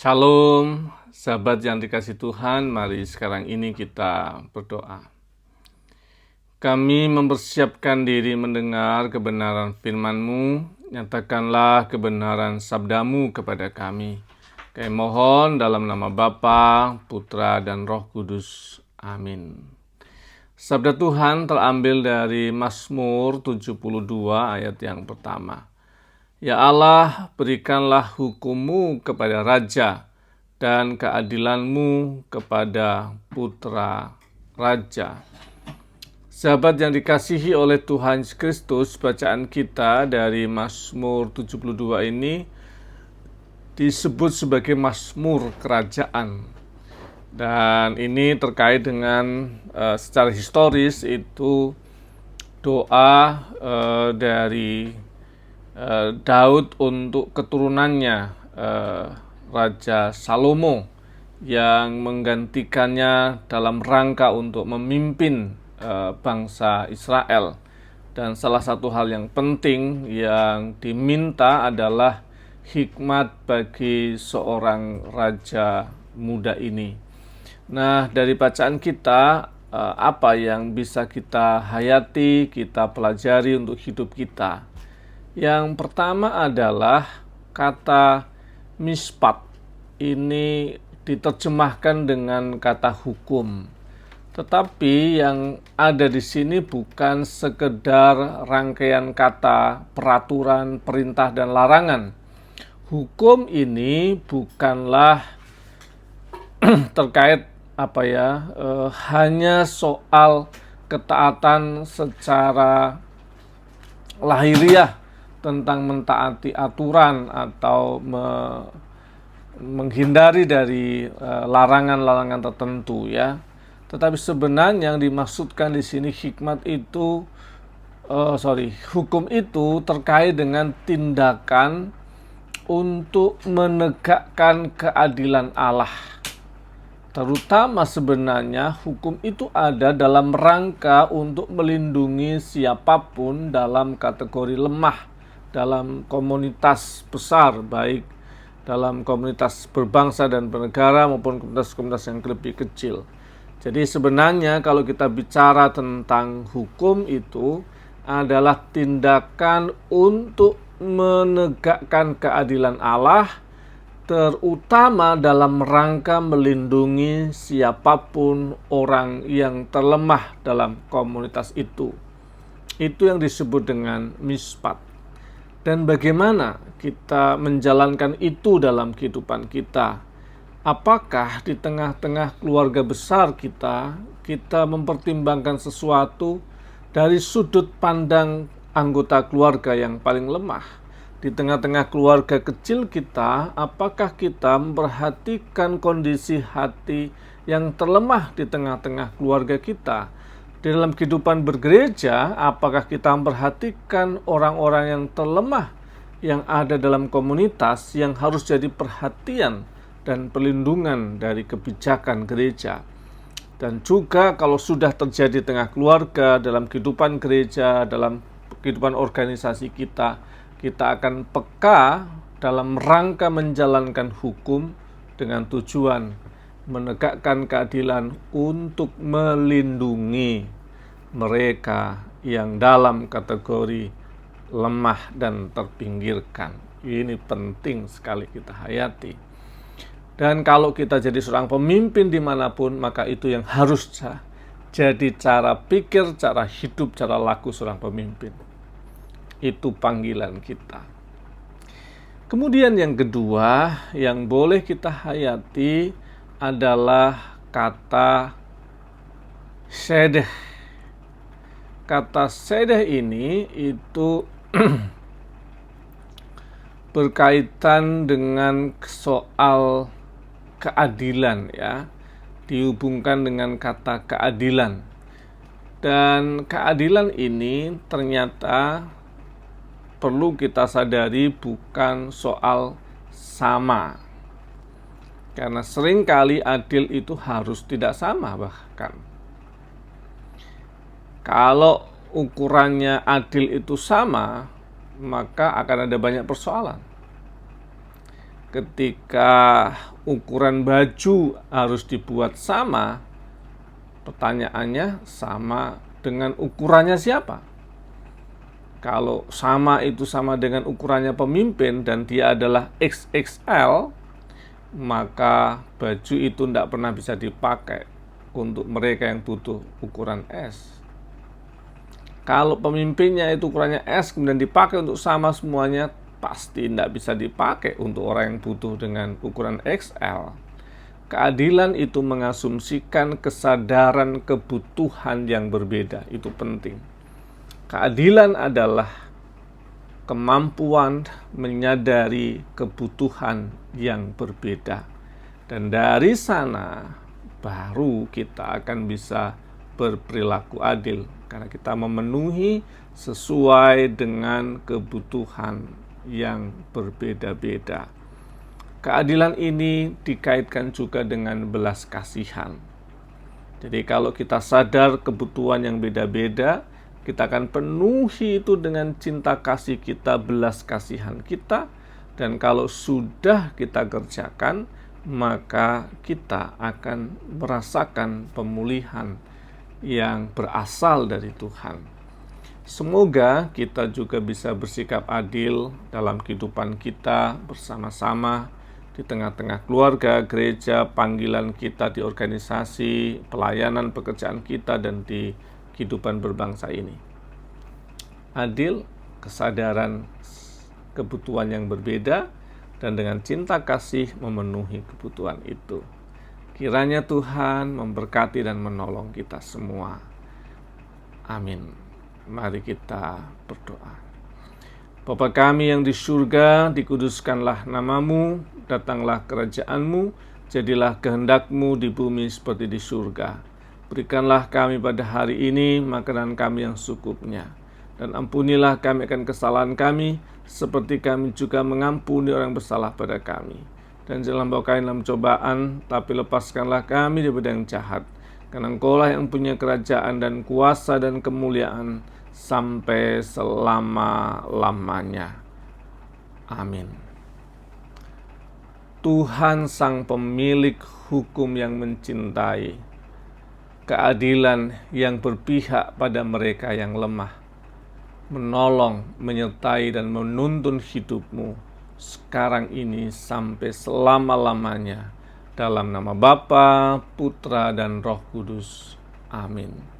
Shalom, sahabat yang dikasih Tuhan, mari sekarang ini kita berdoa. Kami mempersiapkan diri mendengar kebenaran firman-Mu, nyatakanlah kebenaran sabda-Mu kepada kami. Kami mohon dalam nama Bapa, Putra, dan Roh Kudus. Amin. Sabda Tuhan terambil dari Mazmur 72 ayat yang pertama. Ya Allah, berikanlah hukum-Mu kepada raja dan keadilan-Mu kepada putra raja. Sahabat yang dikasihi oleh Tuhan Yesus Kristus, bacaan kita dari Mazmur 72 ini disebut sebagai Mazmur kerajaan. Dan ini terkait dengan secara historis itu doa dari Daud untuk keturunannya Raja Salomo yang menggantikannya dalam rangka untuk memimpin bangsa Israel. Dan salah satu hal yang penting yang diminta adalah hikmat bagi seorang raja muda ini. Nah, dari bacaan kita, apa yang bisa kita hayati, kita pelajari untuk hidup kita? Yang pertama adalah kata mispat. Ini diterjemahkan dengan kata hukum. Tetapi yang ada di sini bukan sekedar rangkaian kata, peraturan, perintah, dan larangan. Hukum ini bukanlah terkait hanya soal ketaatan secara lahiriah, tentang mentaati aturan atau menghindari dari larangan-larangan tertentu, ya. Tetapi sebenarnya yang dimaksudkan di sini hukum itu terkait dengan tindakan untuk menegakkan keadilan Allah. Terutama sebenarnya hukum itu ada dalam rangka untuk melindungi siapapun dalam kategori lemah, dalam komunitas besar, baik dalam komunitas berbangsa dan bernegara maupun komunitas-komunitas yang lebih kecil. Jadi sebenarnya kalau kita bicara tentang hukum itu adalah tindakan untuk menegakkan keadilan Allah, terutama dalam rangka melindungi siapapun orang yang terlemah dalam komunitas itu. Itu yang disebut dengan mispat. Dan bagaimana kita menjalankan itu dalam kehidupan kita? Apakah di tengah-tengah keluarga besar kita mempertimbangkan sesuatu dari sudut pandang anggota keluarga yang paling lemah? Di tengah-tengah keluarga kecil kita, apakah kita memperhatikan kondisi hati yang terlemah di tengah-tengah keluarga kita? Di dalam kehidupan bergereja, apakah kita memperhatikan orang-orang yang terlemah yang ada dalam komunitas yang harus jadi perhatian dan perlindungan dari kebijakan gereja? Dan juga kalau sudah terjadi tengah keluarga, dalam kehidupan gereja, dalam kehidupan organisasi kita akan peka dalam rangka menjalankan hukum dengan tujuan menegakkan keadilan untuk melindungi mereka yang dalam kategori lemah dan terpinggirkan. Ini penting sekali kita hayati. Dan kalau kita jadi seorang pemimpin dimanapun, maka itu yang harus jadi cara pikir, cara hidup, cara laku seorang pemimpin. Itu panggilan kita. Kemudian yang kedua yang boleh kita hayati adalah kata sedeh. Kata sedeh ini itu berkaitan dengan soal keadilan, ya. Dihubungkan dengan kata keadilan. Dan keadilan ini ternyata perlu kita sadari bukan soal sama. Karena seringkali adil itu harus tidak sama bahkan. Kalau ukurannya adil itu sama, maka akan ada banyak persoalan. Ketika ukuran baju harus dibuat sama, pertanyaannya sama dengan ukurannya siapa? Kalau sama itu sama dengan ukurannya pemimpin dan dia adalah XXL, maka baju itu tidak pernah bisa dipakai untuk mereka yang butuh ukuran S. Kalau pemimpinnya itu ukurannya S kemudian dipakai untuk sama semuanya, pasti tidak bisa dipakai untuk orang yang butuh dengan ukuran XL. Keadilan itu mengasumsikan kesadaran kebutuhan yang berbeda, itu penting. Keadilan adalah kemampuan menyadari kebutuhan yang berbeda. Dan dari sana baru kita akan bisa berperilaku adil, karena kita memenuhi sesuai dengan kebutuhan yang berbeda-beda. Keadilan ini dikaitkan juga dengan belas kasihan. Jadi kalau kita sadar kebutuhan yang beda-beda, kita akan penuhi itu dengan cinta kasih kita, belas kasihan kita. Dan kalau sudah kita kerjakan, maka kita akan merasakan pemulihan yang berasal dari Tuhan. Semoga kita juga bisa bersikap adil dalam kehidupan kita bersama-sama, di tengah-tengah keluarga, gereja, panggilan kita di organisasi, pelayanan pekerjaan kita, dan di kehidupan berbangsa ini. Adil, kesadaran kebutuhan yang berbeda, dan dengan cinta kasih memenuhi kebutuhan itu. Kiranya Tuhan memberkati dan menolong kita semua. Amin. Mari kita berdoa. Bapa kami yang di surga, dikuduskanlah namamu, datanglah kerajaan-Mu, jadilah kehendak-Mu di bumi seperti di surga. Berikanlah kami pada hari ini makanan kami yang secukupnya, dan ampunilah kami akan kesalahan kami, seperti kami juga mengampuni orang yang bersalah pada kami. Dan jangan bawa kami dalam cobaan, tapi lepaskanlah kami daripada yang jahat. Karena Engkaulah yang punya kerajaan dan kuasa dan kemuliaan sampai selama-lamanya. Amin. Tuhan sang pemilik hukum yang mencintai, keadilan yang berpihak pada mereka yang lemah, menolong, menyertai, dan menuntun hidupmu sekarang ini sampai selama-lamanya. Dalam nama Bapa, Putra, dan Roh Kudus. Amin.